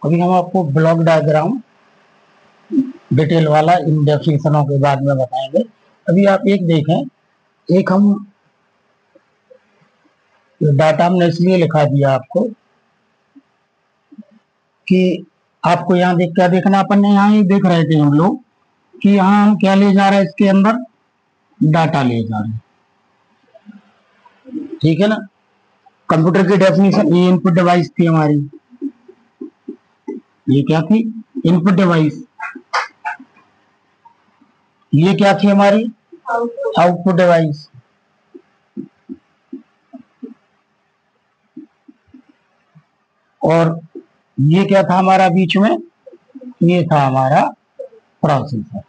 अभी हम आपको ब्लॉक डायग्राम डिटेल वाला इन डेफिनेशनों के बाद में बताएंगे। अभी आप एक देखें, एक हम डाटा हमने इसलिए लिखा दिया आपको कि आपको यहाँ देख क्या देखना, अपन ने यहाँ ही देख रहे थे हम लोग कि यहाँ हम क्या ले जा रहे हैं, इसके अंदर डाटा ले जा रहे हैं, ठीक है ना। कंप्यूटर की डेफिनेशन ये इनपुट डिवाइस थी हमारी, ये क्या थी, इनपुट डिवाइस। ये क्या थी हमारी, आउटपुट डिवाइस। और ये क्या था हमारा बीच में, ये था हमारा प्रोसेसर।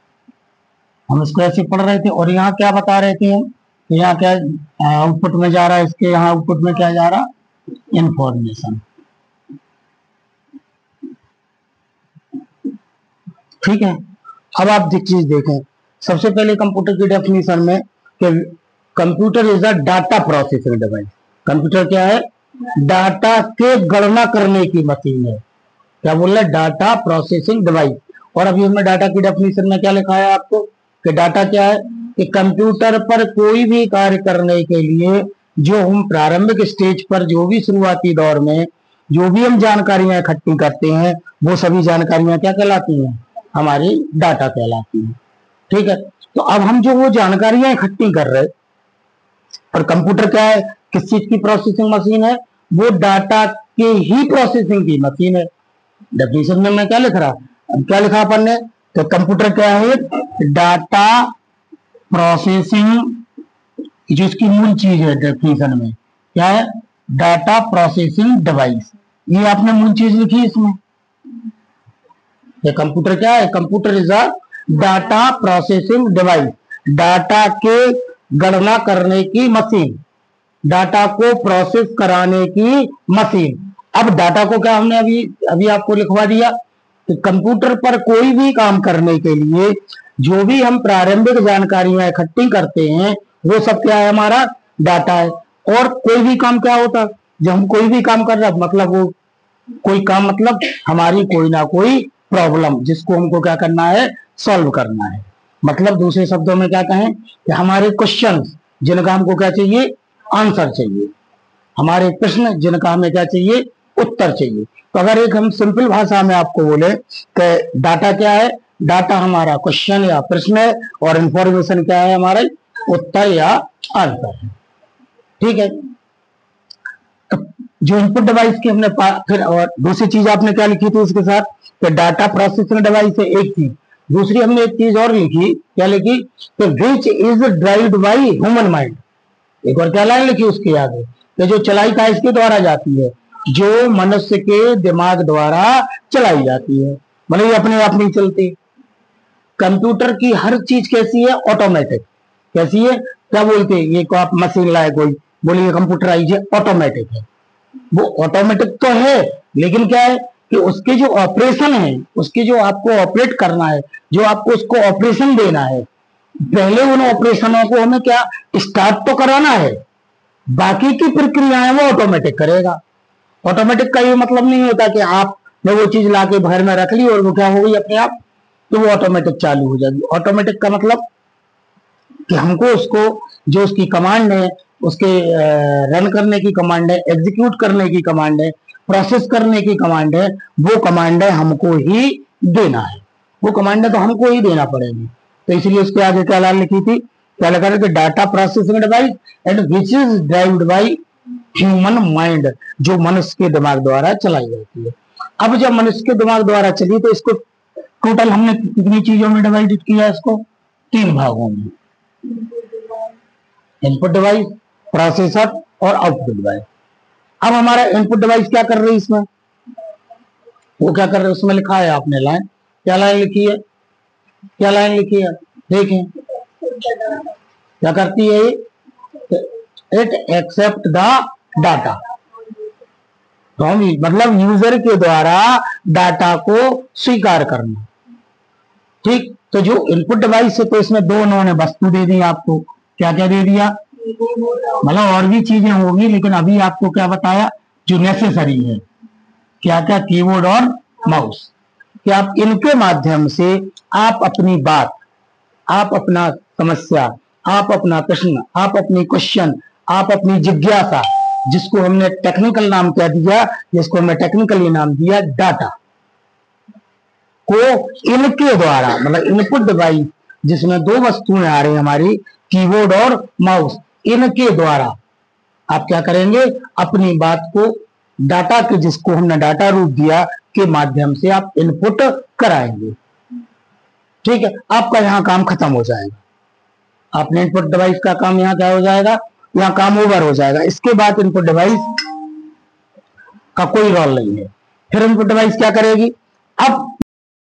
हम इसको ऐसे पढ़ रहे थे। और यहाँ क्या बता रहे थे हम, यहाँ क्या आउटपुट में जा रहा है, इसके यहाँ आउटपुट में क्या जा रहा, इंफॉर्मेशन, ठीक है। अब आप चीज देखें, सबसे पहले कंप्यूटर की डेफिनेशन में कि computer is a data processing device. Computer क्या है, डाटा के गणना करने की मशीन है। क्या बोल रहे हैं, डाटा प्रोसेसिंग डिवाइस। और अभी हमने डाटा की डेफिनेशन में क्या लिखा है आपको कि डाटा क्या है, कि कंप्यूटर पर कोई भी कार्य करने के लिए जो हम प्रारंभिक स्टेज पर, जो भी शुरुआती दौर में जो भी हम जानकारियां इकट्ठी करते हैं, वो सभी जानकारियां क्या कहलाती हैं, हमारी डाटा कहलाती है, ठीक है। तो अब हम जो वो जानकारियां इकट्ठी कर रहे हैं, और कंप्यूटर क्या है, किस चीज की प्रोसेसिंग मशीन है, वो डाटा के ही प्रोसेसिंग की मशीन है। डेफिनेशन में मैं क्या लिख रहा, क्या लिखा अपन ने, तो कंप्यूटर क्या है, डाटा प्रोसेसिंग, जो इसकी मूल चीज है डेफिनेशन में क्या है, डाटा प्रोसेसिंग डिवाइस। ये आपने मूल चीज लिखी इसमें। ये कंप्यूटर क्या है, computer is a data processing device, data के गणना करने की मशीन, डाटा को प्रोसेस कराने की मशीन। अब डाटा को क्या हमने अभी अभी आपको लिखवा दिया कि कंप्यूटर पर कोई भी काम करने के लिए जो भी हम प्रारंभिक जानकारियां इकट्ठी करते हैं, वो सब क्या है, हमारा डाटा है। और कोई भी काम क्या होता, जब हम कोई भी काम कर रहे हैं, मतलब वो कोई काम मतलब हमारी कोई ना कोई प्रॉब्लम, जिसको हमको क्या करना है, सॉल्व करना है। मतलब दूसरे शब्दों में क्या कहें कि हमारे क्वेश्चन जिनका हमको क्या चाहिए, आंसर चाहिए, हमारे प्रश्न जिनका हमें क्या चाहिए, उत्तर चाहिए। तो अगर एक हम सिंपल भाषा में आपको बोले कि डाटा क्या है, डाटा हमारा क्वेश्चन या प्रश्न है, और इंफॉर्मेशन क्या है, हमारा उत्तर या आंसर है, ठीक है। तो जो इनपुट डिवाइस की हमने फिर और दूसरी चीज आपने क्या लिखी थी उसके साथ, कि डाटा प्रोसेसिंग डिवाइस है एक चीज। दूसरी हमने एक चीज और लिखी, क्या लिखी, कि which is derived by human mind. एक और क्या लाइन लिखी उसके आगे, कि जो चलाई का इसके द्वारा जाती है, जो मनुष्य के दिमाग द्वारा चलाई जाती है, मतलब ये अपने आप नहीं चलती। कंप्यूटर की हर चीज कैसी है, ऑटोमेटिक। कैसी है, क्या बोलते हैं, ये को आप मशीन लाए कोई, बोलिए कंप्यूटराइज है, ऑटोमेटिक है। वो ऑटोमेटिक तो है, लेकिन क्या है कि उसके जो ऑपरेशन है, उसके जो आपको ऑपरेट करना है, जो आपको उसको ऑपरेशन देना है, पहले उन ऑपरेशनों को हमें क्या स्टार्ट तो कराना है, बाकी की प्रक्रियाएं वो ऑटोमेटिक करेगा। ऑटोमेटिक का ये मतलब नहीं होता कि आपने वो चीज लाके घर में रख ली और वो क्या हो गई अपने आप, तो वो ऑटोमेटिक चालू हो जाएगी। ऑटोमेटिक का मतलब कि हमको उसको, जो उसकी कमांड है, उसके रन करने की कमांड है, एग्जीक्यूट करने की कमांड है, प्रोसेस करने की कमांड है, वो कमांड है हमको ही देना है, वो कमांड है तो हमको ही देना पड़ेगी। तो इसलिए उसके आगे क्या लाइन लिखी थी, क्या लिखा था कि data processing device and which is derived by human mind, जो मनुष्य के दिमाग द्वारा चलाई जाती है। अब जब मनुष्य के दिमाग द्वारा चली, तो इसको टोटल हमने कितनी चीजों में डिवाइड किया, इसको 3 भागों में, इनपुट डिवाइस, प्रोसेसर और आउटपुट डिवाइस। अब हमारा इनपुट डिवाइस क्या कर रही है इसमें, वो क्या कर रहे हैं, उसमें लिखा है आपने लाइन, क्या लाइन लिखी है, क्या लाइन लिखी है, देखें क्या करती है, इट एक्सेप्ट द डाटा, मतलब यूजर के द्वारा डाटा को स्वीकार करना, ठीक। तो जो इनपुट डिवाइस है, तो इसमें 2 उन्होंने वस्तु दे दी आपको, क्या क्या दे दिया, मतलब और भी चीजें होगी, लेकिन अभी आपको क्या बताया, जो नेसेसरी है, क्या क्या, कीबोर्ड और माउस, कि आप इनके माध्यम से आप अपनी बात, आप अपना समस्या, आप अपना प्रश्न, आप अपनी क्वेश्चन, आप अपनी जिज्ञासा, जिसको हमने टेक्निकल नाम क्या दिया, जिसको हमने टेक्निकली नाम दिया डाटा, को इनके द्वारा, मतलब इनपुट डिवाइस जिसमें दो वस्तुएं आ रही हमारी, कीबोर्ड और माउस, इनके द्वारा आप क्या करेंगे, अपनी बात को डाटा के, जिसको हमने डाटा रूप दिया, के माध्यम से आप इनपुट कराएंगे। ठीक है, आपका यहां काम खत्म हो जाएगा। आपने इनपुट डिवाइस का काम यहां क्या हो जाएगा, यहां काम ओवर हो जाएगा। इसके बाद इनपुट डिवाइस का कोई रोल नहीं है। फिर इनपुट डिवाइस क्या करेगी, अब